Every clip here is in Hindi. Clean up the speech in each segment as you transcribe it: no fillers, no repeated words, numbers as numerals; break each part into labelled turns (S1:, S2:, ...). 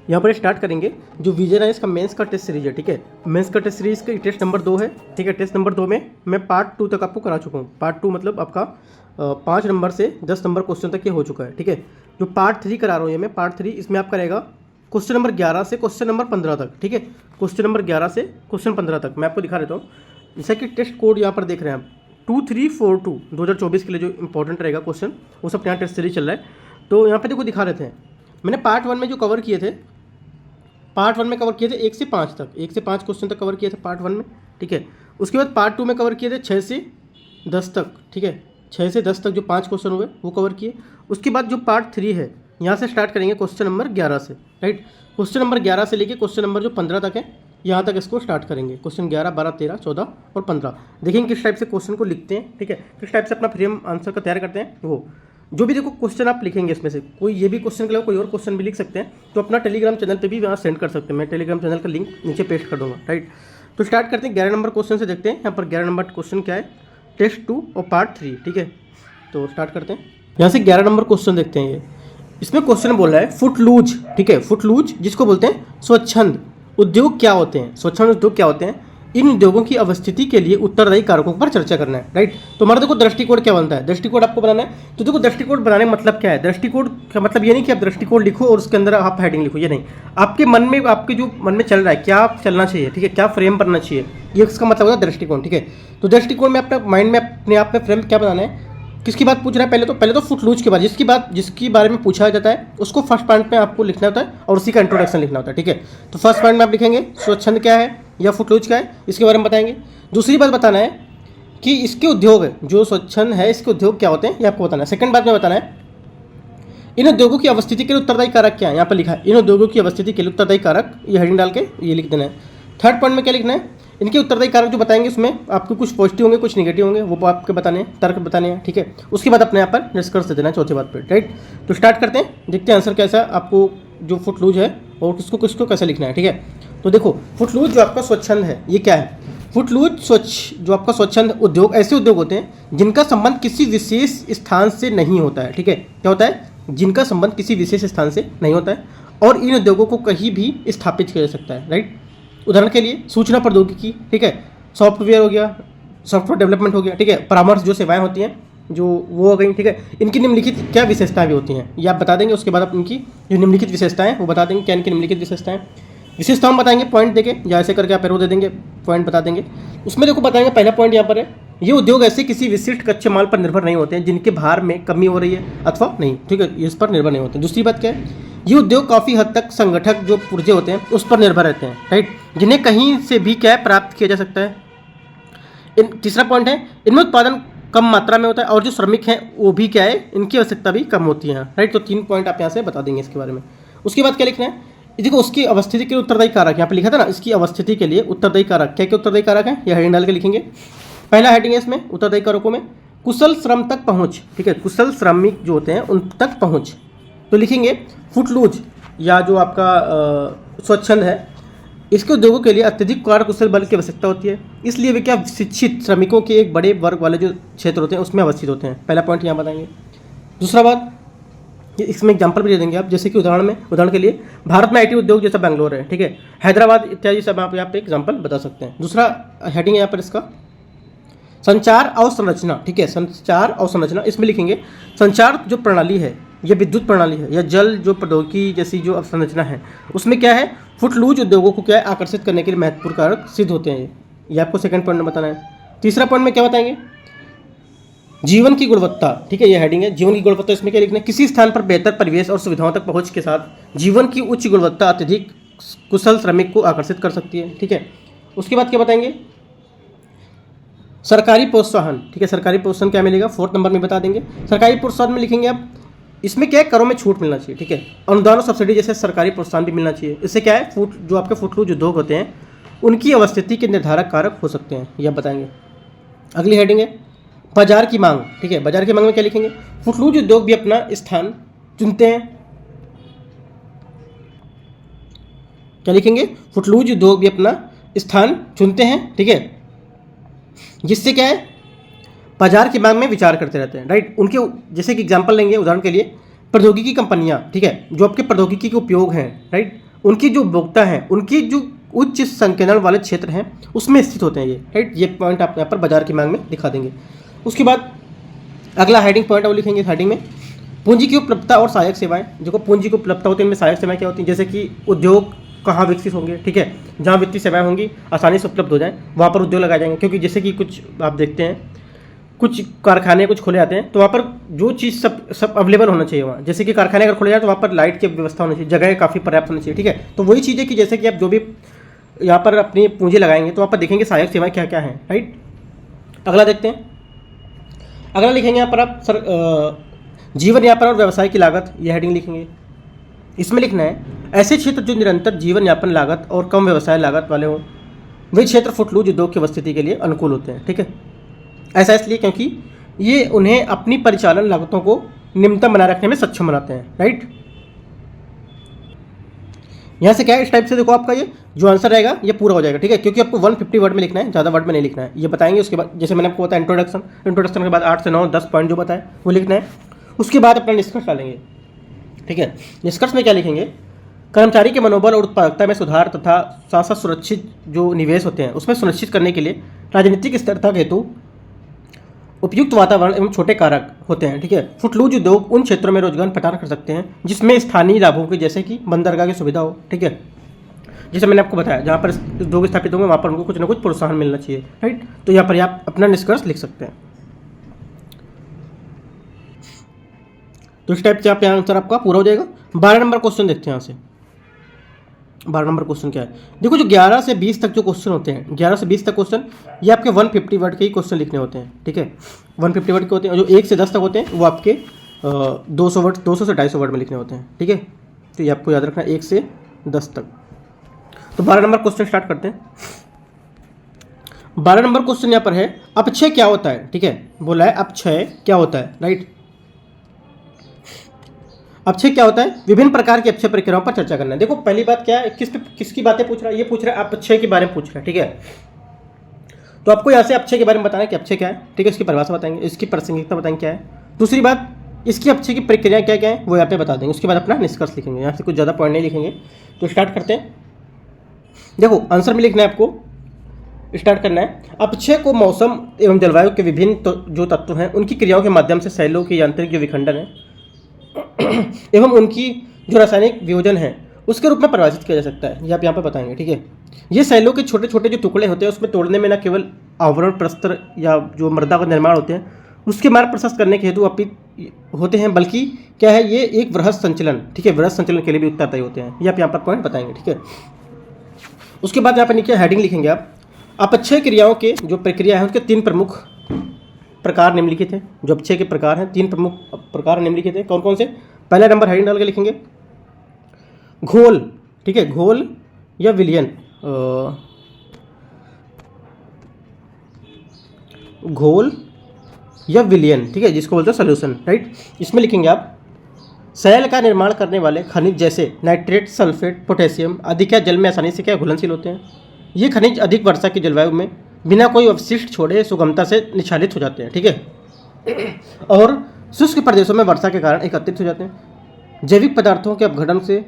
S1: यहाँ पर स्टार्ट करेंगे। जो विजन है इसका मेंस का टेस्ट सीरीज है, ठीक है। मेंस का टेस्ट सीरीज का टेस्ट नंबर 2 है, ठीक है। टेस्ट नंबर 2 में मैं पार्ट 2 तक आपको करा चुका हूँ। पार्ट 2 मतलब आपका 5 नंबर से 10 नंबर क्वेश्चन तक ये हो चुका है, ठीक है। जो पार्ट 3 करा रहा हूँ ये मैं, पार्ट 3 इसमें आपका रहेगा क्वेश्चन नंबर 11 से क्वेश्चन नंबर 15 तक, ठीक है। क्वेश्चन नंबर 11 से क्वेश्चन 15 तक मैं आपको दिखा देता हूँ। जैसा कि टेस्ट कोड यहाँ पर देख रहे हैं आप 2342 2024 के लिए जो इंपॉर्टेंट रहेगा क्वेश्चन, वो सब यहाँ टेस्ट सीरीज चल रहा है। तो यहाँ पे देखो दिखा रहे थे, मैंने पार्ट 1 में जो कवर किए थे, पार्ट 1 में कवर किए थे 1 से 5 तक, 1 से 5 क्वेश्चन तक कवर किए थे पार्ट 1 में, ठीक है। उसके बाद पार्ट 2 में कवर किए थे 6 से 10 तक, ठीक है। 6 से 10 तक जो 5 क्वेश्चन हुए वो कवर किए। उसके बाद जो पार्ट 3 है यहाँ से स्टार्ट करेंगे क्वेश्चन नंबर 11 से, राइट। क्वेश्चन नंबर 11 से लेके क्वेश्चन नंबर जो 15 तक है यहाँ तक इसको स्टार्ट करेंगे। क्वेश्चन 11, 12, 13, 14 और 15 देखेंगे किस टाइप से क्वेश्चन को लिखते हैं, ठीक है। किस टाइप से अपना फ्रेम आंसर का तैयार करते हैं। वो जो भी देखो क्वेश्चन आप लिखेंगे इसमें से कोई ये भी क्वेश्चन के अलावा कोई और क्वेश्चन भी लिख सकते हैं, तो अपना टेलीग्राम चैनल पे भी वहाँ सेंड कर सकते हैं। मैं टेलीग्राम चैनल का लिंक नीचे पेस्ट कर दूँगा, राइट। तो स्टार्ट करते हैं 11 नंबर क्वेश्चन से। देखते हैं यहाँ पर 11 नंबर क्वेश्चन क्या है, टेस्ट 2 और पार्ट 3, ठीक है। तो स्टार्ट करते हैं यहाँ से 11 नंबर क्वेश्चन देखते हैं। ये इसमें क्वेश्चन बोल रहा है फुटलूज, ठीक है। फुटलूज जिसको बोलते हैं स्वच्छंद उद्योग क्या होते हैं, स्वच्छंद उद्योग क्या होते हैं, इन उद्योगों की अवस्थिति के लिए उत्तरदायी कारकों पर चर्चा करना है, राइट। तो हमारा देखो दृष्टिकोण क्या बनता है, दृष्टिकोण आपको बनाना है। तो देखो दृष्टिकोण बनाने का मतलब क्या है, दृष्टिकोण का मतलब ये नहीं कि आप दृष्टिकोण लिखो और उसके अंदर आप हेडिंग लिखो, ये नहीं। आपके मन में, आपके जो मन में चल रहा है क्या चलना चाहिए, ठीक है, क्या फ्रेम बनना चाहिए, ये इसका मतलब होगा दृष्टिकोण, ठीक है। तो दृष्टिकोण में अपने माइंड में अपने आप में फ्रेम क्या बनाना है, किसकी बात पूछ रहा है, पहले तो फुटलूज के बाद जिसकी बारे में पूछा जाता है उसको फर्स्ट पॉइंट में आपको लिखना होता है और उसी का इंट्रोडक्शन लिखना होता है, ठीक है। तो फर्स्ट पॉइंट में आप लिखेंगे स्वच्छंद क्या है या फुटलूज क्या है, इसके बारे में बताएंगे। दूसरी बात बताना है कि इसके उद्योग जो स्वच्छंद है इसके उद्योग क्या होते हैं, ये आपको बताना है। सेकंड बात में बताना है इन उद्योगों की अवस्थिति के लिए उत्तरदायी कारक क्या है, यहाँ पर लिखा है इन उद्योगों की अवस्थिति के लिए उत्तरदायी कारक, ये हेडिंग डाल के ये लिख देना है। थर्ड पॉइंट में क्या लिखना है, इनके उत्तरदायी कारक जो बताएंगे उसमें आपको कुछ पॉजिटिव होंगे कुछ नेगेटिव होंगे, वो आपके बताने हैं, तर्क बताने हैं, ठीक है। उसके बाद अपने यहाँ पर निष्कर्ष दे देना है चौथी बात पर, राइट। तो स्टार्ट करते हैं, देखते हैं आंसर कैसा आपको जो फुटलूज है और किसको कैसे लिखना है, ठीक है। तो देखो फुटलूज जो आपका स्वच्छंद है ये क्या है, फुटलूज जो आपका स्वच्छंद उद्योग ऐसे उद्योग होते हैं जिनका संबंध किसी विशेष स्थान से नहीं होता है, ठीक है। क्या होता है, जिनका संबंध किसी विशेष स्थान से नहीं होता है और इन उद्योगों को कहीं भी स्थापित किया जा सकता है, राइट। उदाहरण के लिए सूचना प्रौद्योगिकी, ठीक है, सॉफ्टवेयर हो गया, सॉफ्टवेयर डेवलपमेंट हो गया, ठीक है, परामर्श जो सेवाएं होती हैं जो वो हो गई, ठीक है। इनकी निम्नलिखित क्या विशेषताएं भी होती हैं ये आप बता देंगे। उसके बाद आप इनकी जो निम्नलिखित विशेषताएं वो बता देंगे, क्या इनकी निम्नलिखित विशेषताओं में बताएंगे, पॉइंट देके या ऐसे करके आप एरो दे देंगे, पॉइंट बता देंगे। उसमें देखो बताएंगे पहला पॉइंट यहाँ पर है, ये उद्योग ऐसे किसी विशिष्ट कच्चे माल पर निर्भर नहीं होते हैं जिनके भार में कमी हो रही है अथवा नहीं, ठीक है, इस पर निर्भर नहीं होते हैं। दूसरी बात क्या है, ये उद्योग काफ़ी हद तक संगठक जो पुर्जे होते हैं उस पर निर्भर रहते हैं, राइट, जिन्हें कहीं से भी क्या प्राप्त किया जा सकता है। तीसरा पॉइंट है, इनमें उत्पादन कम मात्रा में होता है और जो श्रमिक हैं वो भी क्या है, इनकी आवश्यकता भी कम होती है, राइट। तो 3 पॉइंट आप यहाँ से बता देंगे इसके बारे में। उसके बाद क्या लिखना है, देखो उसकी अवस्थिति के लिए उत्तरदायी कारक यहाँ पे लिखा था ना, इसकी अवस्थिति के लिए उत्तरदायी कारक क्या क्या उत्तरदायी कारक है, यह हेडिंग डाल के लिखेंगे। पहला हेडिंग है इसमें उत्तरदायी कारकों में कुशल श्रम तक पहुँच, ठीक है, कुशल श्रमिक जो होते हैं उन तक पहुँच। तो लिखेंगे फुटलूज या जो आपका स्वच्छंद है इसके उद्योगों के लिए अत्यधिक कार्यकुशल बल की आवश्यकता होती है, इसलिए वे क्या शिक्षित श्रमिकों के एक बड़े वर्ग वाले जो क्षेत्र होते हैं उसमें अवस्थित होते हैं। पहला पॉइंट यहाँ बताएंगे। दूसरा बात, इसमें एग्जांपल भी दे देंगे आप, जैसे कि उदाहरण के लिए भारत में आईटी उद्योग जैसा बेंगलोर है, ठीक है, हैदराबाद इत्यादि सब आप यहाँ पे एग्जांपल बता सकते हैं। दूसरा हेडिंग है यहाँ पर इसका संचार अवसंरचना, ठीक है, संचार अवसंरचना। इसमें लिखेंगे संचार जो प्रणाली है या विद्युत प्रणाली है या जल जो प्रौद्योगिकी जैसी जो अवसंरचना है उसमें क्या है, फुटलूज उद्योगों को क्या है आकर्षित करने के लिए महत्वपूर्ण कारक सिद्ध होते हैं। ये आपको सेकंड पॉइंट में बताना है। तीसरा पॉइंट में क्या बताएंगे, जीवन की गुणवत्ता, ठीक है, ये हेडिंग है जीवन की गुणवत्ता। इसमें क्या लिखना है, किसी स्थान पर बेहतर परिवेश और सुविधाओं तक पहुंच के साथ जीवन की उच्च गुणवत्ता अत्यधिक कुशल श्रमिक को आकर्षित कर सकती है, ठीक है। उसके बाद क्या बताएंगे, सरकारी प्रोत्साहन, ठीक है, सरकारी प्रोत्साहन क्या मिलेगा, 4th नंबर में बता देंगे। सरकारी प्रोत्साहन में लिखेंगे आप, इसमें क्या है, करों में छूट मिलना चाहिए, ठीक है, अनुदान और सब्सिडी जैसे सरकारी प्रोत्साहन भी मिलना चाहिए। इससे क्या है, जो आपके फुटलूज उद्योग होते हैं उनकी अवस्थिति के निर्धारक कारक हो सकते हैं, यह बताएंगे। अगली हेडिंग है बाजार की मांग, ठीक है, बाजार की मांग में क्या लिखेंगे, फुटलूज उद्योग भी अपना स्थान चुनते हैं, क्या लिखेंगे, फुटलूज उद्योग भी अपना स्थान चुनते हैं, ठीक है, जिससे क्या है बाजार की मांग में विचार करते रहते हैं, राइट। उनके जैसे कि एग्जांपल लेंगे उदाहरण के लिए प्रौद्योगिकी कंपनियां, ठीक है, जो आपके प्रौद्योगिकी के उपयोग हैं, राइट, उनकी जो उपभोक्ता हैं, उनकी जो उच्च संकेंद्रण वाले क्षेत्र हैं उसमें स्थित होते हैं ये, राइट। ये पॉइंट आप यहाँ पर बाजार की मांग में दिखा देंगे। उसके बाद अगला हेडिंग पॉइंट वो लिखेंगे हेडिंग में, पूंजी की उपलब्धता और सहायक सेवाएं। देखो पूंजी की उपलब्धता होती है, इनमें सहायक सेवाएं क्या होती हैं, जैसे कि उद्योग कहाँ विकसित होंगे, ठीक है, जहाँ वित्तीय सेवाएं होंगी आसानी से उपलब्ध हो जाए वहाँ पर उद्योग लगाए जाएंगे। क्योंकि जैसे कि कुछ आप देखते हैं कुछ कारखाने कुछ खोले जाते हैं तो वहाँ पर जो चीज़ सब अवेलेबल होना चाहिए वहाँ, जैसे कि कारखाने अगर खोले जाए तो वहाँ पर लाइट की व्यवस्था होनी चाहिए, जगह काफ़ी पर्याप्त होनी चाहिए, ठीक है। तो वही चीज़ है कि जैसे कि आप जो भी यहाँ पर अपनी पूंजी लगाएंगे तो वहाँ पर देखेंगे सहायक सेवाएं क्या क्या हैं, राइट। अगला देखते हैं, अगला लिखेंगे यहाँ पर आप सर जीवन यापन और व्यवसाय की लागत, यह हेडिंग लिखेंगे। इसमें लिखना है ऐसे क्षेत्र जो निरंतर जीवन यापन लागत और कम व्यवसाय लागत वाले हों, वे क्षेत्र फुटलूज उद्योग की उपस्थिति के लिए अनुकूल होते हैं, ठीक है। ऐसा इसलिए क्योंकि ये उन्हें अपनी परिचालन लागतों को निम्नतम बनाए रखने में सक्षम बनाते हैं, राइट। यहाँ से क्या है, इस टाइप से देखो आपका ये जो आंसर रहेगा ये पूरा हो जाएगा, ठीक है। क्योंकि आपको 150 वर्ड में लिखना है, ज़्यादा वर्ड में नहीं लिखना है, ये बताएंगे। उसके बाद जैसे मैंने आपको बताया इंट्रोडक्शन के बाद 8 से 9 10 पॉइंट जो बताए वो लिखना है। उसके बाद अपना निष्कर्ष डालेंगे, ठीक है। निष्कर्ष में क्या लिखेंगे, कर्मचारी के मनोबल और उत्पादकता में सुधार तथा साथ साथ सुरक्षित जो निवेश होते हैं उसमें सुनिश्चित करने के लिए राजनीतिक स्थिरता हेतु उपयुक्त वातावरण एवं छोटे कारक होते हैं, ठीक है। फुटलूज उद्योग उन क्षेत्रों में रोजगार प्रदान कर सकते हैं जिसमें स्थानीय लाभों की, जैसे कि बंदरगाह की सुविधा हो, ठीक है। जैसे मैंने आपको बताया जहाँ पर उद्योग स्थापित होंगे वहाँ पर उनको कुछ ना कुछ प्रोत्साहन मिलना चाहिए, राइट। तो यहाँ पर आप अपना निष्कर्ष लिख सकते हैं। तो इस टाइप से आप आंसर आपका पूरा हो जाएगा। 12 नंबर क्वेश्चन देखते हैं। यहाँ से 12 नंबर क्वेश्चन क्या है, देखो जो 11 से 20 तक जो क्वेश्चन होते हैं, 11 से 20 तक क्वेश्चन ये आपके 150 वर्ड के ही क्वेश्चन लिखने होते हैं, ठीक है। 150 वर्ड के होते हैं। जो 1 से 10 तक होते हैं वो आपके 200 वर्ड, 200 से 250 वर्ड में लिखने होते हैं, ठीक है। तो ये आपको याद रखना है 1 से 10 तक। तो 12 नंबर क्वेश्चन स्टार्ट करते हैं। 12 नंबर क्वेश्चन यहाँ पर है अपक्षय क्या होता है, ठीक है। बोला है अपक्षय क्या होता है, राइट। अपक्षय क्या होता है, विभिन्न प्रकार की अपक्षय प्रक्रियाओं पर चर्चा करना है। देखो पहली बात क्या है, किसकी बातें पूछ रहा है, ये पूछ रहा है अपक्षय के बारे में पूछ रहा है, ठीक है। तो आपको यहाँ से अपक्षय के बारे में बताना है कि अपक्षय क्या है, ठीक है। इसकी परिभाषा बताएंगे, इसकी प्रासंगिकता बताएंगे क्या है। दूसरी बात, इसकी अपक्षय की प्रक्रिया क्या क्या है वो यहाँ पे बता देंगे। उसके बाद अपना निष्कर्ष लिखेंगे। यहाँ से कुछ ज़्यादा पॉइंट नहीं लिखेंगे। तो स्टार्ट करते हैं। देखो आंसर में लिखना है आपको, स्टार्ट करना है। अपक्षय को मौसम एवं जलवायु के विभिन्न जो तत्व हैं उनकी क्रियाओं के माध्यम से शैलों के यांत्रिक जो विखंडन है एवं उनकी जो रासायनिक वियोजन है उसके रूप में परिभाषित किया जा सकता है। ये आप यहाँ पर बताएंगे, ठीक है। ये शैलों के छोटे छोटे जो टुकड़े होते हैं उसमें तोड़ने में न केवल आवरण प्रस्तर या जो मृदा का निर्माण होते हैं उसके मार्ग प्रशस्त करने के हेतु अपित होते हैं, बल्कि क्या है ये एक वृहद संचलन, ठीक है, वृहद संचलन के लिए भी उत्तरदायी होते हैं। ये आप यहाँ पर पॉइंट बताएंगे, ठीक है। उसके बाद यहाँ पर नीचे हेडिंग लिखेंगे आप, अपक्षय क्रियाओं के जो प्रक्रिया है उसके 3 प्रमुख प्रकार निम्नलिखित हैं। जो अपक्षय के प्रकार हैं 3 प्रमुख प्रकार निम्नलिखित हैं। कौन कौन से, पहला नंबर हेडिंग डाल के लिखेंगे घोल, ठीक है, घोल या विलयन, घोल या विलयन, ठीक है, जिसको बोलते हैं सोल्यूशन, राइट। इसमें लिखेंगे आप शैल का निर्माण करने वाले खनिज जैसे नाइट्रेट, सल्फेट, पोटेशियम आदि क्या जल में आसानी से क्या घुलनशील होते हैं। ये खनिज अधिक वर्षा की जलवायु में बिना कोई अवशिष्ट छोड़े सुगमता से निक्षालित हो जाते हैं, ठीक है, और शुष्क प्रदेशों में वर्षा के कारण एकत्रित हो जाते हैं। जैविक पदार्थों के अपघटन से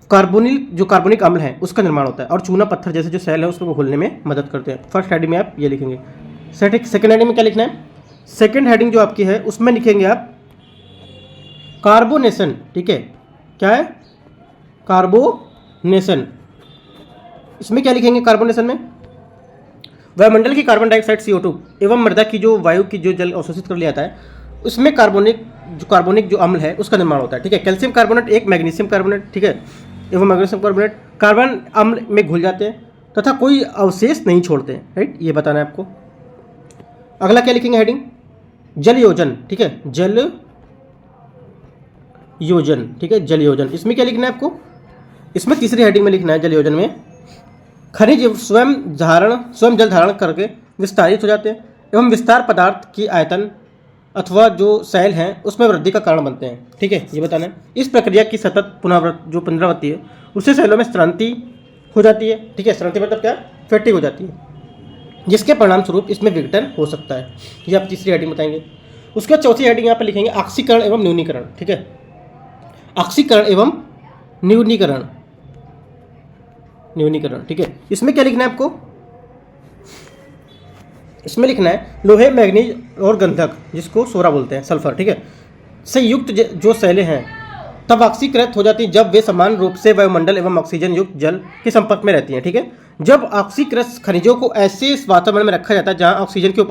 S1: कार्बोनिक अम्ल है उसका निर्माण होता है और चूना पत्थर जैसे जो शैल है उसको घुलने में मदद करते हैं। फर्स्ट हेडिंग में आप ये लिखेंगे। सेकंड हेडिंग में क्या लिखना है, सेकंड हेडिंग जो आपकी है उसमें लिखेंगे आप कार्बोनेशन, ठीक है। क्या है, कार्बोनेशन। इसमें क्या लिखेंगे, कार्बोनेशन में वायुमंडल की कार्बन डाइऑक्साइड CO2 एवं मृदा की जो वायु की जो जल अवशोषित कर लिया जाता है उसमें कार्बोनिक जो अम्ल है उसका निर्माण होता है, ठीक है। कैल्शियम कार्बोनेट एक मैग्नीशियम कार्बोनेट, ठीक है, एवं मैग्नीशियम कार्बोनेट कार्बन अम्ल में घुल जाते हैं तथा कोई अवशेष नहीं छोड़ते हैं, राइट। ये बताना है आपको। अगला क्या लिखेंगे हेडिंग, जल योजन, ठीक है, जल योजन, ठीक है, जल योजन। इसमें क्या लिखना है आपको, इसमें तीसरी हेडिंग में लिखना है जल योजन में खनिज स्वयं जल धारण करके विस्तारित हो जाते हैं एवं विस्तार पदार्थ की आयतन अथवा जो शैल हैं उसमें वृद्धि का कारण बनते हैं, ठीक है, ये बताना है। इस प्रक्रिया की सतत पुनरावृत्ति है उससे शैलों में श्रांति हो जाती है, ठीक है। श्रांति मतलब क्या, फैटिग हो जाती है, जिसके परिणाम स्वरूप इसमें विघटन हो सकता है। ये आप तीसरी हेडिंग बताएंगे। उसके बाद चौथी हेडिंग यहाँ पर लिखेंगे ऑक्सीकरण एवं न्यूनीकरण, ठीक है, ऑक्सीकरण एवं न्यूनीकरण। न्यूनीकरण, ठीक है। इसमें क्या लिखना है आपको, इसमें लिखना है लोहे, मैग्नीज और गंधक, जिसको सोरा बोलते हैं, सल्फर, ठीक है, से युक्त जो सेलें हैं तब ऑक्सीकृत हो जाती है जब वे समान रूप से वायुमंडल एवं ऑक्सीजन युक्त जल के संपर्क में रहती हैं, ठीक है। जब ऑक्सीकृत खनिजों को ऐसे वातावरण में रखा जाता है जहां ऑक्सीजन की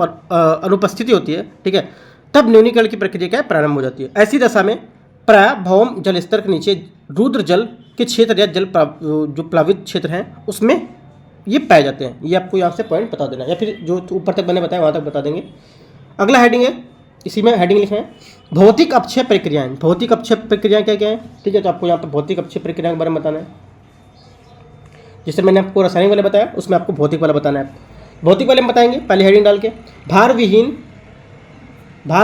S1: अनुपस्थिति होती है, ठीक है, तब न्यूनीकरण की प्रक्रिया क्या प्रारंभ हो जाती है। ऐसी दशा में प्राय भौम जल स्तर के नीचे रुद्र जल के क्षेत्र या जो प्लावित क्षेत्र हैं उसमें ये पाए जाते हैं। ये आपको यहाँ से पॉइंट बता देना, या फिर जो ऊपर तक मैंने बताया वहाँ तक बता देंगे। अगला हेडिंग है, इसी में हेडिंग लिखे हैं भौतिक अपक्षय प्रक्रियाएं। भौतिक अपक्षय प्रक्रियाएं क्या क्या है, ठीक है, तो आपको यहाँ पर भौतिक अपक्षय प्रक्रिया के बारे में बताना है। जैसे मैंने आपको रासायनिक वाले बताया, उसमें आपको भौतिक वाला बताना है। भौतिक वाले में बताएंगे पहले हेडिंग डाल के भार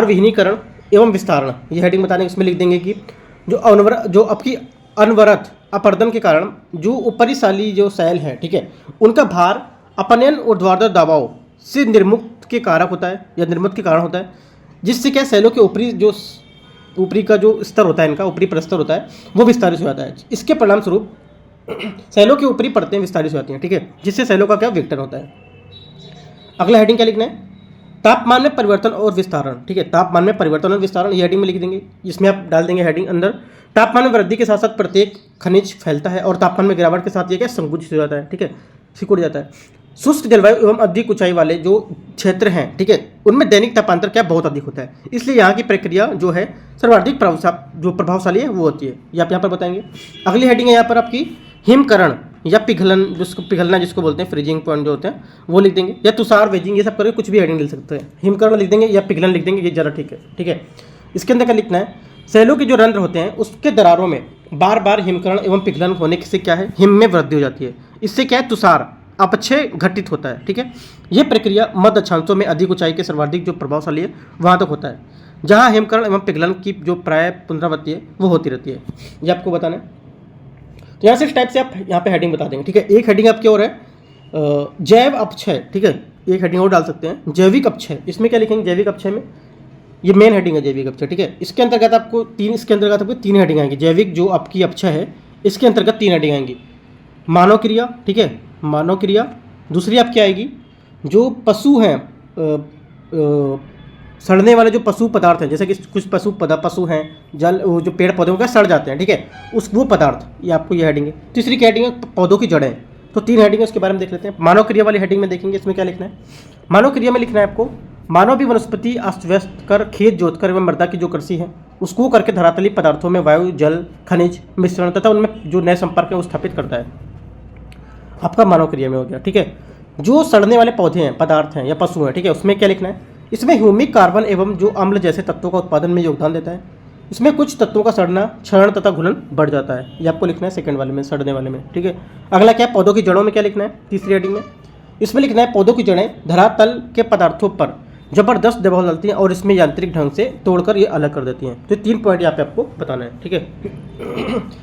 S1: विहीनीकरण एवं विस्तारण, ये हेडिंग बताने, इसमें लिख देंगे कि जो आपकी अनवरत अपर्दन के कारण जो ऊपरीशाली जो सेल है, ठीक है, उनका भार अपनयन ऊर्ध्वाधर दबाव से निर्मुक्त के कारक होता है या निर्मुक्त के कारण होता है, जिससे क्या सेलों के ऊपरी का जो स्तर होता है, इनका ऊपरी प्रस्तर होता है, वो विस्तारित हो जाता है। इसके परिणाम स्वरूप सेलों की ऊपरी परतें विस्तारित हो जाती हैं, ठीक है, जिससे सेलों का क्या विघटन होता है। अगला हेडिंग क्या लिखना है, तापमान में परिवर्तन और विस्तारण, ठीक है, तापमान में परिवर्तन और विस्तारण, ये हेडिंग में लिख देंगे। इसमें आप डाल देंगे हेडिंग अंदर, तापमान में वृद्धि के साथ साथ प्रत्येक खनिज फैलता है और तापमान में गिरावट के साथ ये क्या संकुचित हो जाता है, ठीक है, सिकुड़ जाता है। शुष्क जलवायु एवं अधिक ऊंचाई वाले जो क्षेत्र हैं, ठीक है, उनमें दैनिक तापांतर क्या बहुत अधिक होता है, इसलिए यहाँ की प्रक्रिया जो है सर्वाधिक प्रभावशाली है वो होती है, ये आप यहाँ पर बताएंगे। अगली हेडिंग है यहाँ पर आपकी हिमकरण या पिघलना जिसको बोलते हैं, फ्रीजिंग पॉइंट जो होते हैं वो लिख देंगे, या तुषार वेजिंग, ये सब करके कुछ भी हेडिंग लिख सकते हैं। हिमकरण लिख देंगे या पिघलन लिख देंगे, ये ज़रा ठीक है, ठीक है। इसके अंदर क्या लिखना है, सेलों के जो रंध्र होते हैं उसके दरारों में बार बार हिमकरण एवं पिघलन होने से क्या है, हिम में वृद्धि हो जाती है, इससे क्या है तुषार अपक्षय घटित होता है, ठीक है। यह प्रक्रिया मध्य अक्षांशों में अधिक ऊंचाई के सर्वाधिक जो प्रभावशाली है वहाँ तक होता है, जहाँ हिमकरण एवं पिघलन की जो प्राय पुनरावृत्ति है वो होती रहती है, ये आपको बताना है। तो यहाँ से इस टाइप से आप यहाँ पे हेडिंग बता देंगे, ठीक है। एक हेडिंग आपकी और है जैव अपक्षय, ठीक है, एक हेडिंग और डाल सकते हैं जैविक अपक्षय। इसमें क्या लिखेंगे, जैविक अपक्षय में ये मेन हेडिंग है जैविक अपक्षय, ठीक है। इसके अंतर्गत आपको तीन हेडिंग आएंगी। जैविक जो आपकी अपक्षय है इसके अंतर्गत 3 हेडिंग आएंगी। मानव क्रिया, ठीक है, मानव क्रिया। दूसरी आपकी आएगी जो पशु हैं, सड़ने वाले जो पशु पदार्थ हैं, जैसे कि कुछ पशु हैं जल जो पेड़ पौधों का सड़ जाते हैं, ठीक है, वो पदार्थ, ये आपको ये हेडिंग है। तीसरी क्या हेडिंग है, पौधों की जड़ें। तो 3 हेडिंग है, उसके बारे में देख लेते हैं। मानव क्रिया वाली हेडिंग में देखेंगे इसमें क्या लिखना है। मानव क्रिया में लिखना है आपको मानव भी वनस्पति अस्त व्यस्त कर खेत जोतकर एवं मृदा की जो कृषि है उसको करके धरातलीय पदार्थों में वायु जल खनिज मिश्रण तथा उनमें जो नए संपर्क है वो स्थापित करता है, आपका मानव क्रिया में हो गया, ठीक है। जो सड़ने वाले पौधे हैं, पदार्थ हैं या पशु हैं, ठीक है, उसमें क्या लिखना है, इसमें ह्यूमिक कार्बन एवं जो अम्ल जैसे तत्वों का उत्पादन में योगदान देता है। इसमें कुछ तत्वों का सड़ना, क्षरण तथा घुलन बढ़ जाता है, ये आपको लिखना है सेकंड वाले में, सड़ने वाले में, ठीक है। अगला क्या है, पौधों की जड़ों में क्या लिखना है, तीसरी हेडिंग में। इसमें लिखना है पौधों की जड़ें धरातल के पदार्थों पर जबरदस्त दबाव डालती हैं और इसमें यांत्रिक ढंग से तोड़कर ये अलग कर देती हैं। तो 3 पॉइंट यहाँ पे आपको बताना है, ठीक है,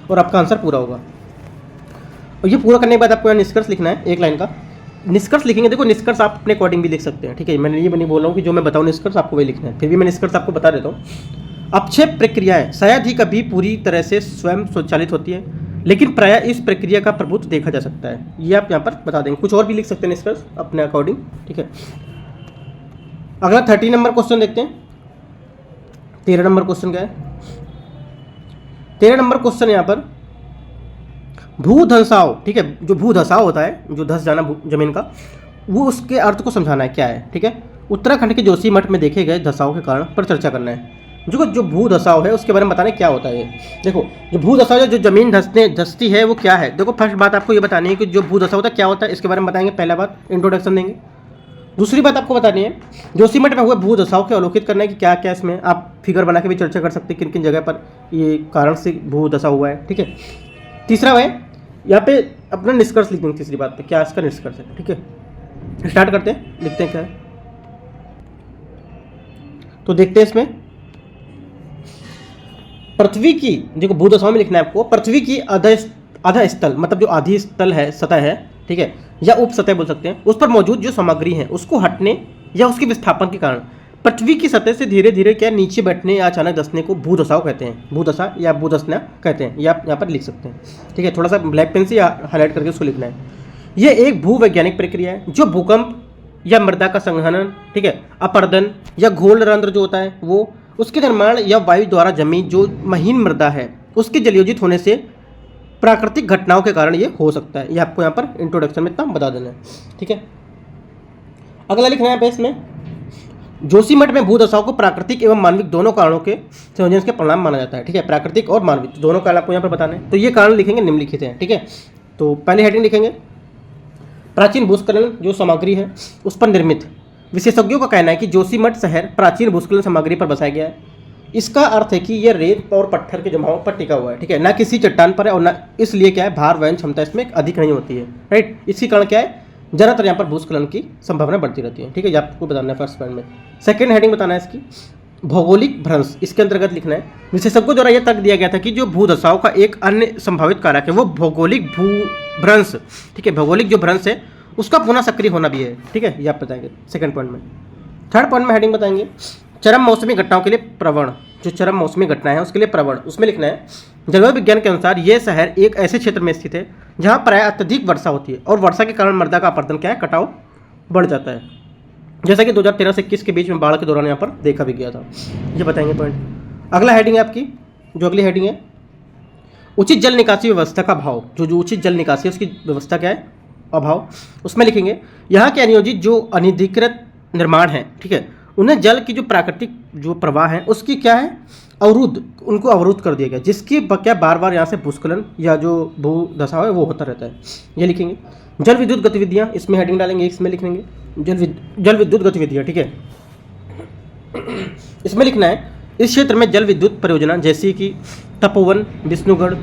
S1: और आपका आंसर पूरा होगा। और ये पूरा करने के बाद आपको यहाँ निष्कर्ष लिखना है, 1 लाइन का निष्कर्ष लिखेंगे। देखो निष्कर्ष आप अपने अकॉर्डिंग भी लिख सकते हैं, ठीक है, मैंने ये नहीं बोल रहा हूँ कि जो मैं बताऊँ निष्कर्ष आपको वही लिखना है, फिर भी मैं निष्कर्ष आपको बता देता हूँ। अपक्षय प्रक्रियाएं शायद ही कभी पूरी तरह से स्वयं स्वचालित होती है, लेकिन प्रायः इस प्रक्रिया का प्रभुत्व देखा जा सकता है, ये आप यहाँ पर बता देंगे। कुछ और भी लिख सकते हैं निष्कर्ष अपने अकॉर्डिंग, ठीक है। अगला 30 नंबर क्वेश्चन देखते हैं। 13 नंबर क्वेश्चन क्या है, 13 नंबर क्वेश्चन यहाँ पर भूधंसाव, ठीक है, जो भूधंसाव होता है, जो धंस जाना जमीन का, वो उसके अर्थ को समझाना है क्या है, ठीक है। उत्तराखंड के जोशीमठ में देखे गए धंसाव के कारण पर चर्चा करना है। जो भूधंसाव है उसके बारे में बताना क्या होता है। देखो जो भूधंसाव है, जो जमीन धंसती है वो क्या है। देखो फर्स्ट बात आपको ये बतानी है कि जो भूधंसाव होता है क्या होता है, इसके बारे में बताएंगे, पहला बात इंट्रोडक्शन देंगे। दूसरी बात आपको बतानी है जोशीमठ में हुए भूधंसाव के अवलोकित करना है कि क्या क्या इसमें, आप फिगर बना के भी चर्चा कर सकते हैं किन किन जगह पर ये कारण से भूधंसाव हुआ है, ठीक है। तीसरा है यहाँ पे अपना निष्कर्ष लिख देंगे, तीसरी बात पे क्या इसका निष्कर्ष है, ठीक है। स्टार्ट करते हैं, लिखते हैं क्या है, तो देखते हैं इसमें पृथ्वी की, देखो भूधंसाव में लिखना है आपको पृथ्वी की आधा स्थल, मतलब जो आधी स्थल है, सतह है, ठीक है, या उप सतह बोल सकते हैं, उस पर मौजूद जो सामग्री है उसको हटने या उसके विस्थापन के कारण पृथ्वी की सतह से धीरे धीरे क्या नीचे बैठने या अचानक धंसने को भूधसाव कहते हैं, भूधसा या भूधसना कहते हैं, ये आप यहाँ पर लिख सकते हैं। ठीक है, थोड़ा सा ब्लैक पेन से हाईलाइट करके उसको लिखना है। ये एक भूवैज्ञानिक प्रक्रिया है जो भूकंप या मृदा का संघनन, ठीक है, अपरदन या घोल रंध्र जो होता है वो, उसके निर्माण या वायु द्वारा जमी जो महीन मृदा है उसके जलयोजित होने से प्राकृतिक घटनाओं के कारण ये हो सकता है। ये आपको यहाँ पर इंट्रोडक्शन में इतना बता देना है। ठीक है, अगला लिखना है इसमें, जोशीमठ में भूदशाओं को प्राकृतिक एवं मानविक दोनों कारणों के संयोजन के परिणाम माना जाता है। ठीक है, प्राकृतिक और मानविक दोनों कारण आपको यहाँ पर बताने हैं। तो ये कारण लिखेंगे निम्नलिखित हैं। ठीक है, तो पहले हेडिंग लिखेंगे, प्राचीन भूस्खलन जो सामग्री है उस पर निर्मित। विशेषज्ञों का कहना है कि जोशीमठ शहर प्राचीन भूस्खलन सामग्री पर बसाया गया है। इसका अर्थ है कि यह रेत और पत्थर के जमाव पर टिका हुआ है। ठीक है, ना किसी चट्टान पर है और ना इसलिए क्या है भार वहन क्षमता इसमें अधिक नहीं होती है। राइट, इसी कारण क्या है ज़्यादातर यहाँ पर भूस्खलन की संभावना बढ़ती रहती है। ठीक है, ये आपको बताना है फर्स्ट पॉइंट में। सेकंड हेडिंग बताना है इसकी, भौगोलिक भ्रंश। इसके अंतर्गत लिखना है, विशेषज्ञों द्वारा यह तर्क दिया गया था कि जो भूदशाओं का एक अन्य संभावित कारक है वो भौगोलिक भूभ्रंश। ठीक है, भौगोलिक जो भ्रंश है उसका पुनः सक्रिय होना भी है। ठीक है, ये आप बताएंगे सेकंड पॉइंट में। थर्ड पॉइंट में हेडिंग बताएंगे, चरम मौसमी घटनाओं के लिए प्रवण। जो चरम मौसमी घटना है उसके लिए प्रवण, उसमें लिखना है, जलवायु विज्ञान के अनुसार यह शहर एक ऐसे क्षेत्र में स्थित है जहां प्राय अत्यधिक वर्षा होती है और वर्षा के कारण मृदा का अपरदन क्या है, कटाव बढ़ जाता है, जैसा कि 2013 से 21 के बीच में बाढ़ के दौरान यहाँ पर देखा भी गया था। ये बताएंगे पॉइंट। अगला हेडिंग है आपकी, जो अगली हेडिंग है, उचित जल निकासी व्यवस्था का अभाव। जो उचित जल निकासी है उसकी व्यवस्था क्या है, अभाव। उसमें लिखेंगे, यहाँ के अनियोजित जो अनधिकृत निर्माण है, ठीक है, उन्हें जल की जो प्राकृतिक जो प्रवाह है उसकी क्या है अवरुद्ध, उनको अवरुद्ध कर दिया गया, जिसकी क्या बार बार यहाँ से भूस्खलन या जो भूदशा है वो होता रहता है। ये लिखेंगे। जल विद्युत गतिविधियाँ, इसमें हेडिंग डालेंगे, इसमें लिखेंगे जल विद्युत गतिविधियाँ। ठीक है, इसमें लिखना है, इस क्षेत्र में जल विद्युत परियोजना जैसे कि तपोवन, विष्णुगढ़,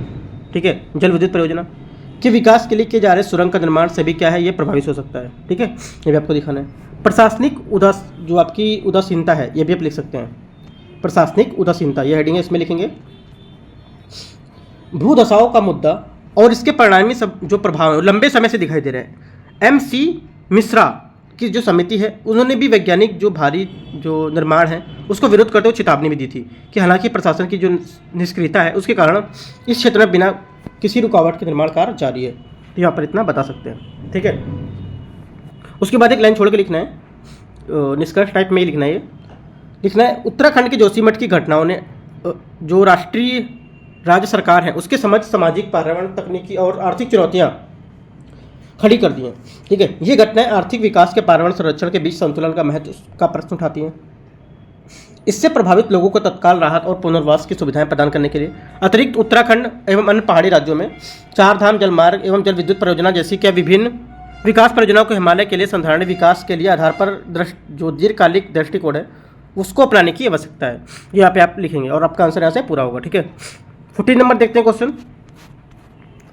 S1: ठीक है, जल विद्युत परियोजना के विकास के लिए किए जा रहे सुरंग का निर्माण से भी क्या है ये प्रभावित हो सकता है। ठीक है, ये भी आपको दिखाना है। प्रशासनिक जो आपकी उदासीनता है ये भी आप लिख सकते हैं, प्रशासनिक उदासीनता, ये हेडिंग है, इसमें लिखेंगे। भूदशाओं का मुद्दा और इसके परिणामी सब जो प्रभाव है लंबे समय से दिखाई दे रहे हैं। MC मिश्रा की जो समिति है उन्होंने भी वैज्ञानिक जो भारी जो निर्माण है उसको विरोध करते हुए चेतावनी भी दी थी कि हालांकि प्रशासन की जो निष्क्रियता है उसके कारण इस क्षेत्र में बिना किसी रुकावट के निर्माण कार्य जारी है। तो यहाँ पर इतना बता सकते हैं। ठीक है, उसके बाद एक लाइन छोड़ के लिखना है, निष्कर्ष टाइप में ही लिखना है। ये लिखना है, उत्तराखंड के जोशीमठ की घटनाओं ने जो राष्ट्रीय राज्य सरकार है उसके समझ सामाजिक, पर्यावरण, तकनीकी और आर्थिक चुनौतियाँ खड़ी कर दी हैं। ठीक है, ये घटनाएं आर्थिक विकास के पर्यावरण संरक्षण के बीच संतुलन का महत्व का प्रश्न उठाती हैं। इससे प्रभावित लोगों को तत्काल राहत और पुनर्वास की सुविधाएं प्रदान करने के लिए अतिरिक्त उत्तराखंड एवं अन्य पहाड़ी राज्यों में चारधाम जलमार्ग एवं जल विद्युत परियोजना जैसी क्या विभिन्न विकास परियोजनाओं को हिमालय के लिए संधारणीय विकास के लिए आधार पर जो दीर्घकालिक दृष्टिकोण है उसको अपनाने की आवश्यकता है। ये यहाँ पे आप लिखेंगे और आपका आंसर यहाँ से पूरा होगा। ठीक है, 14 नंबर देखते हैं क्वेश्चन।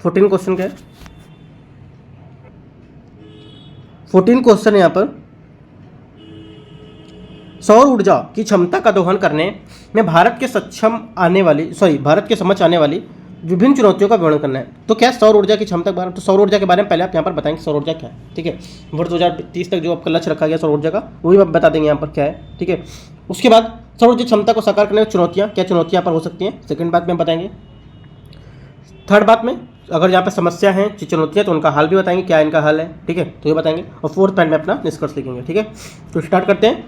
S1: 14 क्वेश्चन क्या है, 14 क्वेश्चन यहाँ पर, सौर ऊर्जा की क्षमता का दोहन करने में भारत के समक्ष आने वाली विभिन्न चुनौतियों का वर्णन करना है। तो क्या सौर ऊर्जा की क्षमता के बारे में, तो सौर ऊर्जा के बारे में पहले आप यहाँ पर बताएंगे सौर ऊर्जा क्या है। ठीक है, वर्ष 2030 तक जो आपका लक्ष्य रखा गया सौर ऊर्जा का वो भी आप बता देंगे यहाँ पर क्या है। ठीक है, उसके बाद सौर ऊर्जा क्षमता को साकार करने में चुनौतियाँ, क्या चुनौतियाँ पर हो सकती हैं, सेकंड बात में बताएंगे। थर्ड बात में अगर यहाँ पर समस्या है चुनौतियाँ तो उनका हल भी बताएंगे, क्या इनका हल है। ठीक है, तो ये बताएंगे। और फोर्थ पॉइंट में अपना निष्कर्ष लिखेंगे। ठीक है, तो स्टार्ट करते हैं,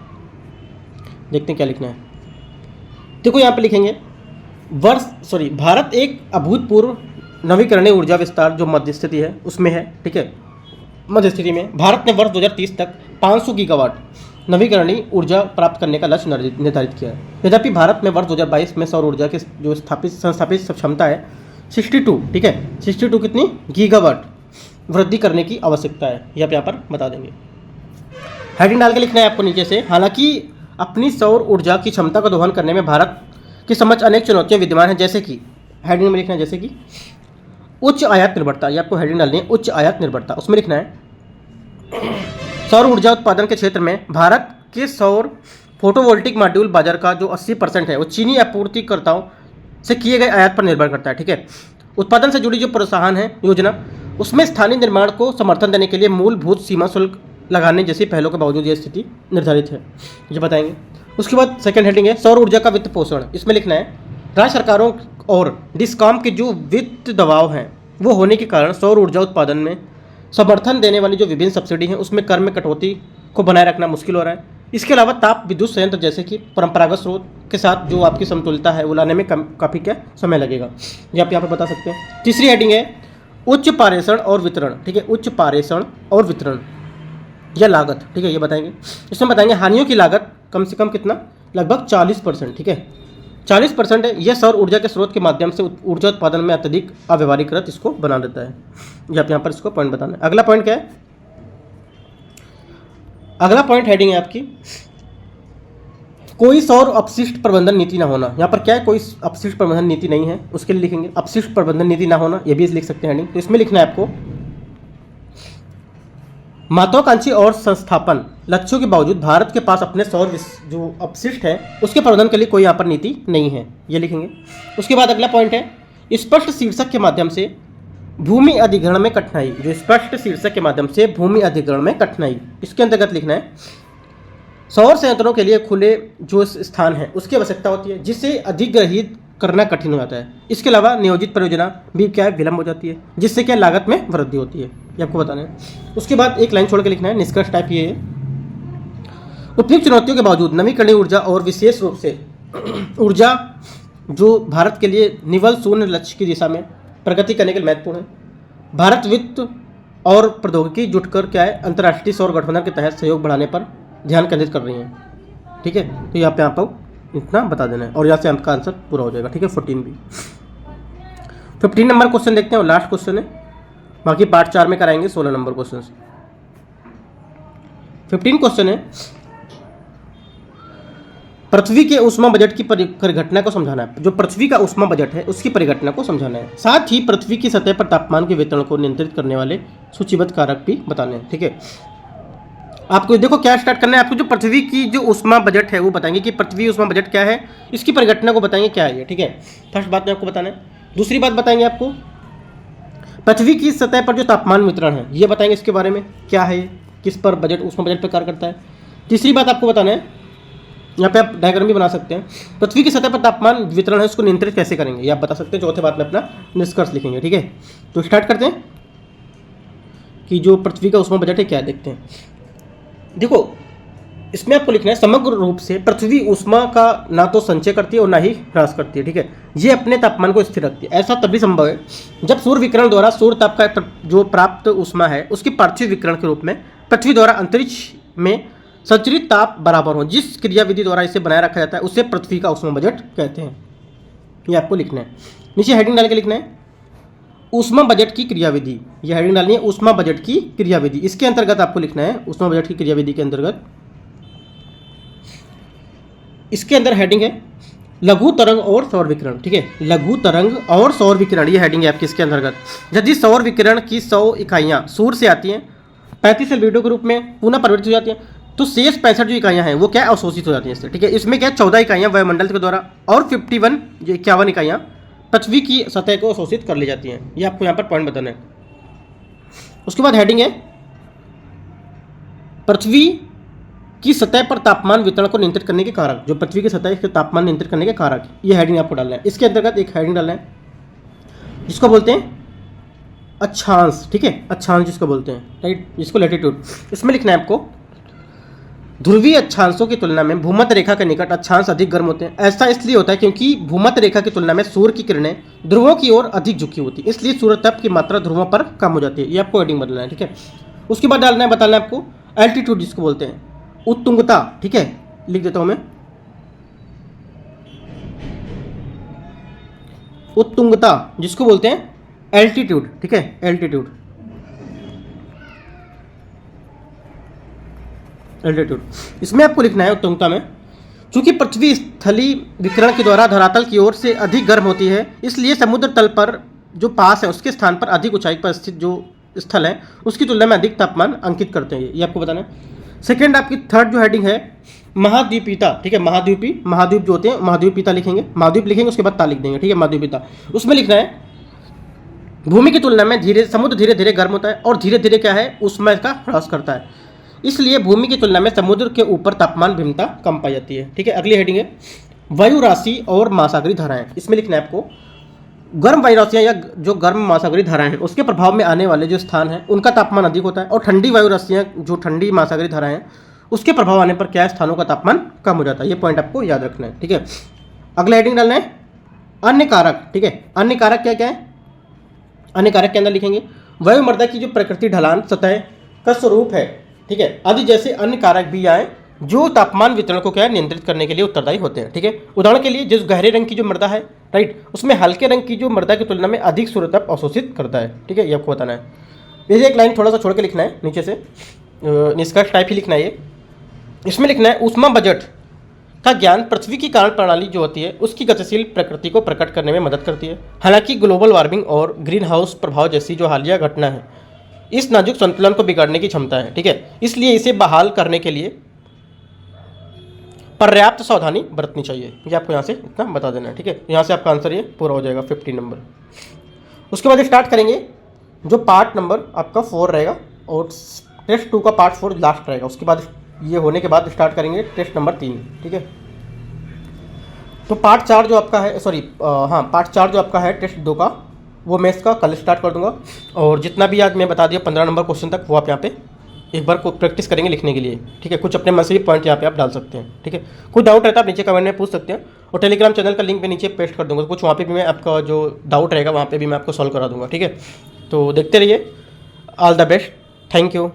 S1: देखते हैं क्या लिखना है। देखो यहाँ पे लिखेंगे भारत एक अभूतपूर्व नवीकरणीय ऊर्जा विस्तार जो मध्य स्थिति है उसमें है। ठीक है, मध्य स्थिति में भारत ने वर्ष 2030 तक 500 गीगावाट नवीकरणीय ऊर्जा प्राप्त करने का लक्ष्य निर्धारित किया है। यद्यपि भारत में वर्ष 2022 में सौर ऊर्जा की जो संस्थापित क्षमता है 62, ठीक है, 62 कितनी गीगावाट वृद्धि करने की आवश्यकता है। ये आप यहाँ पर बता देंगे। हेडिंग डाल के लिखना है आपको नीचे से, हालांकि अपनी सौर ऊर्जा की क्षमता का दोहन करने में भारत के समक्ष अनेक चुनौतियां विद्यमान हैं, जैसे कि हेडिंग में लिखना है, जैसे कि उच्च आयात निर्भरता। ये आपको हेडिंग डालनी है, उच्च आयात निर्भरता। उसमें लिखना है, सौर ऊर्जा उत्पादन के क्षेत्र में भारत के सौर फोटोवोल्टिक मॉड्यूल बाजार का जो 80% है वो चीनी आपूर्तिकर्ताओं से किए गए आयात पर निर्भर करता है। ठीक है, उत्पादन से जुड़ी जो प्रोत्साहन है योजना उसमें स्थानीय निर्माण को समर्थन देने के लिए मूलभूत सीमा शुल्क लगाने जैसी पहलों के बावजूद यह स्थिति निर्धारित है। ये बताएंगे। उसके बाद सेकंड हेडिंग है सौर ऊर्जा का वित्त पोषण। इसमें लिखना है राज्य सरकारों और डिस्कॉम के जो वित्त दबाव हैं वो होने के कारण सौर ऊर्जा उत्पादन में समर्थन देने वाली जो विभिन्न सब्सिडी हैं उसमें कर में कटौती को बनाए रखना मुश्किल हो रहा है। इसके अलावा ताप विद्युत संयंत्र जैसे कि परंपरागत स्रोत के साथ जो आपकी समतुलता है वो लाने में काफ़ी क्या समय लगेगा, ये आप यहाँ पर बता सकते हैं। तीसरी हेडिंग है उच्च पारेषण और वितरण। ठीक है, उच्च पारेषण और वितरण या लागत। ठीक है, ये बताएंगे। इसमें बताएंगे हानियों की लागत कम से कम कितना, लगभग 40%। ठीक है, 40% है। यह सौर ऊर्जा के स्रोत के माध्यम से ऊर्जा उत्पादन में अत्यधिक अव्यवहारिकृत इसको बना देता है। ये आप यहाँ पर इसको पॉइंट बताना है। अगला पॉइंट क्या है, अगला पॉइंट हेडिंग है आपकी कोई सौर अपशिष्ट प्रबंधन नीति ना होना। यहाँ पर क्या है, कोई अपशिष्ट प्रबंधन नीति नहीं है, उसके लिए लिखेंगे अपशिष्ट प्रबंधन नीति ना होना, ये भी लिख सकते हैं हेडिंग। तो इसमें लिखना है आपको महत्वाकांक्षी और संस्थापन लक्ष्यों के बावजूद भारत के पास अपने सौर जो अपशिष्ट है उसके प्रबंधन के लिए कोई यहाँ पर नीति नहीं है, ये लिखेंगे। उसके बाद अगला पॉइंट है स्पष्ट शीर्षक के माध्यम से भूमि अधिग्रहण में कठिनाई। जो स्पष्ट शीर्षक के माध्यम से भूमि अधिग्रहण में कठिनाई, इसके अंतर्गत लिखना है सौर संयंत्रों के लिए खुले जो स्थान है उसकी आवश्यकता होती है जिससे अधिग्रहित करना कठिन हो जाता है। इसके अलावा नियोजित परियोजना भी क्या है, विलंब हो जाती है जिससे क्या लागत में वृद्धि होती है, ये आपको बताना है। उसके बाद एक लाइन छोड़ के लिखना है निष्कर्ष टाइप ये है उपयुक्त चुनौतियों के बावजूद नवीकरणीय ऊर्जा और विशेष रूप से ऊर्जा जो भारत के लिए निवल शून्य लक्ष्य की दिशा में प्रगति करने के लिए महत्वपूर्ण है। भारत वित्त और प्रौद्योगिकी जुटकर क्या है अंतर्राष्ट्रीय सौर गठबंधन के तहत सहयोग बढ़ाने पर ध्यान केंद्रित कर रही हैं। ठीक है, तो यहाँ पे आप इतना बता देना है और यहाँ से आपका आंसर पूरा हो जाएगा। ठीक है, 14 भी 15 नंबर क्वेश्चन देखते हैं और लास्ट क्वेश्चन है, बाकी पार्ट 4 में कराएंगे 16 नंबर क्वेश्चन। 15 क्वेश्चन है पृथ्वी के ऊष्मा बजट की परिघटना को समझाना है। जो पृथ्वी का ऊष्मा बजट है उसकी परिघटना को समझाना है, साथ ही पृथ्वी की सतह पर तापमान के वितरण को नियंत्रित करने वाले सूचीबद्ध कारक भी बताने हैं। ठीक है, आपको देखो क्या स्टार्ट करना है, आपको जो पृथ्वी की जो ऊष्मा बजट है वो बताएंगे कि पृथ्वी ऊष्मा बजट क्या है, इसकी परिघटना को बताएंगे क्या है ये। ठीक है, फर्स्ट बात में आपको बताना है। दूसरी बात बताएंगे आपको पृथ्वी की सतह पर जो तापमान वितरण है ये बताएंगे, इसके बारे में क्या है, किस पर बजट ऊष्मा बजट पर कार्य करता है। तीसरी बात आपको बताना है, यहाँ पे आप डायग्राम भी बना सकते हैं, पृथ्वी की सतह पर तापमान वितरण है उसको नियंत्रित कैसे करेंगे ये आप बता सकते हैं। चौथे बात में अपना निष्कर्ष लिखेंगे। ठीक है, तो स्टार्ट करते हैं कि जो पृथ्वी का ऊष्मा बजट है क्या है, देखते हैं। देखो इसमें आपको लिखना है समग्र रूप से पृथ्वी ऊष्मा का ना तो संचय करती है और ना ही ह्रास करती है। ठीक है, ये अपने तापमान को स्थिर रखती है। ऐसा तभी संभव है जब सूर्य विकिरण द्वारा सूर्य ताप का जो प्राप्त ऊष्मा है उसकी पार्थिव विकिरण के रूप में पृथ्वी द्वारा अंतरिक्ष में संचरित ताप बराबर हो। जिस क्रियाविधि द्वारा इसे बनाए रखा जाता है उसे पृथ्वी का ऊष्मा बजट कहते हैं, ये आपको लिखना है। नीचे हेडिंग डाल के लिखना है ऊष्मा बजट की क्रियाविधि, ये हेडिंग डालनी है ऊष्मा बजट की क्रियाविधि। इसके अंतर्गत आपको लिखना है ऊष्मा बजट की क्रियाविधि के अंतर्गत, इसके अंदर हेडिंग है लघु तरंग और सौर विकिरण। ठीक है, लघु तरंग और सौर विकिरण, ये हेडिंग है आपकी इसके अंतर्गत। यदि सौर विकिरण की 100 इकाइयाँ सूर्य से आती हैं 35 एलबीडो के रूप में पुनः परिवर्तित हो जाती हैं तो शेष 65 जो इकाइयाँ हैं वो क्या अवशोषित हो जाती हैं इससे। ठीक है, इसमें क्या 14 इकाइयाँ वायुमंडल के द्वारा और 51 इकाइयाँ पृथ्वी की सतह को अवशोषित कर ली जाती हैं, ये आपको यहाँ पर पॉइंट बताना है। उसके बाद हेडिंग है पृथ्वी की सतह पर तापमान वितरण को नियंत्रित करने के कारक। जो पृथ्वी की सतह के तापमान नियंत्रित करने के कारक, ये हेडिंग आपको डालना है। इसके अंतर्गत एक हेडिंग डालना है जिसको बोलते हैं अक्षांश। ठीक है, अक्षांश जिसको बोलते हैं, राइट, जिसको लैटिट्यूड। इसमें लिखना है आपको ध्रुवीय अक्षांशों की तुलना में भूमध्य रेखा के निकट अक्षांश अधिक गर्म होते हैं। ऐसा इसलिए होता है क्योंकि भूमध्य रेखा की तुलना में सूर्य की किरणें ध्रुवों की ओर अधिक झुकी होती है, इसलिए सूर्य ताप की मात्रा ध्रुवों पर कम हो जाती है, ये आपको हेडिंग बदलना है। ठीक है, उसके बाद डालना है बताना है आपको एल्टीट्यूड जिसको बोलते हैं उत्तुंगता। ठीक है, लिख देता हूं मैं उत्तुंगता जिसको बोलते हैं एल्टीट्यूड। ठीक है, एल्टीट्यूड एल्टीट्यूड इसमें आपको लिखना है उत्तुंगता में चूंकि पृथ्वी स्थलीय विकिरण के द्वारा धरातल की ओर से अधिक गर्म होती है इसलिए समुद्र तल पर जो पास है उसके स्थान पर अधिक ऊंचाई पर स्थित जो स्थल है उसकी तुलना में अधिक तापमान अंकित करते हैं, ये आपको बताना है। सेकेंड आपकी थर्ड जो हेडिंग है महाद्वीपीयता। ठीक है, महाद्वीप जो होते हैं महाद्वीपीयता लिखेंगे, महाद्वीप लिखेंगे उसके बाद ता लिख देंगे। ठीक है, महाद्वीपीयता उसमें लिखना है भूमि की तुलना में समुद्र धीरे धीरे गर्म होता है और धीरे धीरे क्या है ऊष्मा का ह्रास करता है। इसलिए भूमि की तुलना में समुद्र के ऊपर तापमान भिन्नता कम पाई जाती है। ठीक है, अगली हेडिंग है वायु राशि और महासागरीय धाराएं। इसमें लिखना है आपको गर्म वायु राशियां या जो गर्म महासागरीय धाराएं हैं उसके प्रभाव में आने वाले जो स्थान हैं उनका तापमान अधिक होता है, और ठंडी वायु राशियां जो ठंडी महासागरीय धाराएं हैं उसके प्रभाव आने पर क्या है, स्थानों का तापमान कम हो जाता है। ये पॉइंट आपको याद रखना है। ठीक है, अगला हेडिंग डालना है अन्य कारक। ठीक है, अन्य कारक क्या क्या है, अन्य कारक के अंदर लिखेंगे वायुमर्दा की जो प्रकृति ढलान सतह का स्वरूप है। ठीक है, आदि जैसे अन्य कारक भी आए जो तापमान वितरण को क्या है नियंत्रित करने के लिए उत्तरदायी होते हैं। ठीक है, उदाहरण के लिए जिस गहरे रंग की जो मृदा है, राइट, उसमें हल्के रंग की जो मृदा की तुलना में अधिक सूर्यताप अवशोषित करता है। ठीक है, ये आपको बताना है। ये एक लाइन थोड़ा सा छोड़ के लिखना है, नीचे से निष्कर्ष टाइप ही लिखना है ये। इसमें लिखना है ऊष्मा बजट का ज्ञान पृथ्वी की कारण प्रणाली जो होती है उसकी गतिशील प्रकृति को प्रकट करने में मदद करती है। हालांकि ग्लोबल वार्मिंग और ग्रीन हाउस प्रभाव जैसी जो हालिया घटना है इस नाजुक संतुलन को बिगाड़ने की क्षमता है। ठीक है, इसलिए इसे बहाल करने के लिए पर्याप्त सावधानी बरतनी चाहिए। ये आपको यहाँ से इतना बता देना है। ठीक है, यहाँ से आपका आंसर ये पूरा हो जाएगा 50 नंबर। उसके बाद स्टार्ट करेंगे जो पार्ट नंबर आपका 4 रहेगा और टेस्ट 2 का पार्ट 4 लास्ट रहेगा। उसके बाद ये होने के बाद स्टार्ट करेंगे टेस्ट नंबर 3। ठीक है, तो पार्ट 4 जो आपका है, पार्ट 4 जो आपका है टेस्ट 2 का, वो मैं इसका कल स्टार्ट कर दूंगा। और जितना भी आज मैं बता दिया 15 नंबर क्वेश्चन तक, वो आप यहाँ पे एक बार को प्रैक्टिस करेंगे लिखने के लिए। ठीक है, कुछ अपने मन से भी पॉइंट यहाँ पे आप डाल सकते हैं। ठीक है, कोई डाउट रहता है आप नीचे कमेंट में पूछ सकते हैं, और टेलीग्राम चैनल का लिंक मैं नीचे पेस्ट कर दूंगा। कुछ वहाँ पे भी मैं आपका जो डाउट रहेगा वहाँ पे भी मैं आपको सॉल्व करा दूंगा। ठीक है, तो देखते रहिए। All the best, thank you.